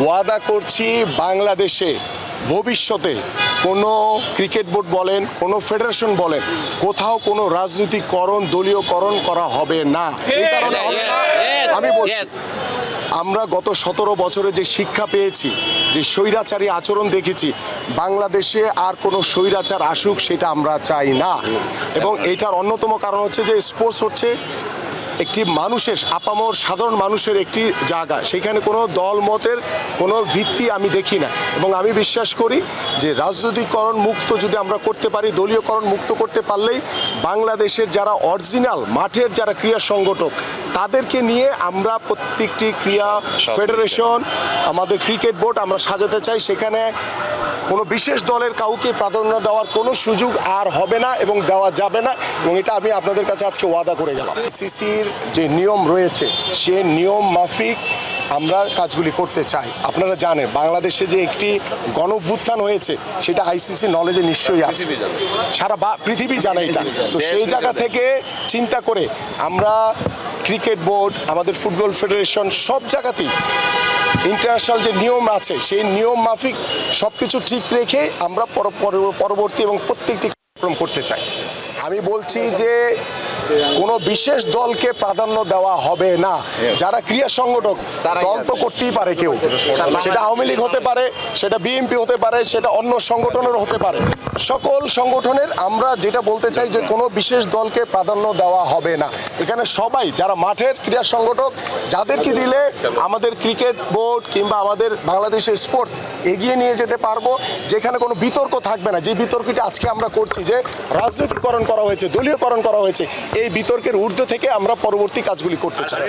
ওয়াদা করছি বাংলাদেশে ভবিষ্যতে কোনো ক্রিকেট বোর্ড বলেন, কোনো ফেডারেশন বলেন, কোথাও কোনো রাজনীতিকরণ, দলীয়করণ করা হবে না। এই কারণে হবে না, আমি বলছি আমরা গত 17 বছরে যে শিক্ষা পেয়েছি, যে স্বৈরাচারী আচরণ দেখেছি, বাংলাদেশে আর কোনো স্বৈরাচার আসুক সেটা আমরা চাই না। এবং এটার অন্যতম কারণ হচ্ছে যে স্পোর্টস হচ্ছে একটি মানুষের, আপামর সাধারণ মানুষের একটি জায়গা, সেখানে কোনো দলমতের কোনো ভিত্তি আমি দেখি না। এবং আমি বিশ্বাস করি যে রাজনৈতিকরণ মুক্ত যদি আমরা করতে পারি, দলীয়করণ মুক্ত করতে পারলেই বাংলাদেশের যারা অরিজিনাল মাঠের যারা ক্রীড়া সংগঠক তাদেরকে নিয়ে আমরা প্রত্যেকটি ক্রীড়া ফেডারেশন, আমাদের ক্রিকেট বোর্ড আমরা সাজাতে চাই। সেখানে কোনো বিশেষ দলের কাউকে প্রাধান্য দেওয়ার কোনো সুযোগ আর হবে না এবং দেওয়া যাবে না। এবং এটা আমি আপনাদের কাছে আজকে ওয়াদা করে গেলাম। আইসিসির যে নিয়ম রয়েছে সে নিয়ম মাফিক আমরা কাজগুলি করতে চাই। আপনারা জানেন বাংলাদেশে যে একটি গণঅভ্যুত্থান হয়েছে সেটা আইসিসি নলেজে নিশ্চয়ই আছে, সারা পৃথিবী জানে এটা। তো সেই জায়গা থেকে চিন্তা করে আমরা ক্রিকেট বোর্ড, আমাদের ফুটবল ফেডারেশন সব জায়গাতেই ইন্টারন্যাশনাল যে নিয়ম আছে সেই নিয়ম মাফিক সব কিছু ঠিক রেখে আমরা পরবর্তী এবং প্রত্যেকটি কার্যক্রম করতে চাই। আমি বলছি যে কোনো বিশেষ দলকে প্রাধান্য দেওয়া হবে না। যারা ক্রীড়া সংগঠক, দল তো করতেই পারে কেউ, সেটা আওয়ামী লীগ হতে পারে, সেটা বিএনপি হতে পারে, সেটা অন্য সংগঠনেরও হতে পারে। সকল সংগঠনের আমরা যেটা বলতে চাই যে কোনো বিশেষ দলকে প্রাধান্য দেওয়া হবে না। এখানে সবাই যারা মাঠের ক্রীড়া সংগঠক, যাদেরকে দিলে আমাদের ক্রিকেট বোর্ড কিংবা আমাদের বাংলাদেশের স্পোর্টস এগিয়ে নিয়ে যেতে পারবো, যেখানে কোনো বিতর্ক থাকবে না। যে বিতর্কটা আজকে আমরা করছি যে রাজনৈতিকরণ করা হয়েছে, দলীয়করণ করা হয়েছে, এই বিতর্কের ঊর্ধ্বে থেকে আমরা পরবর্তী কাজগুলি করতে চাই।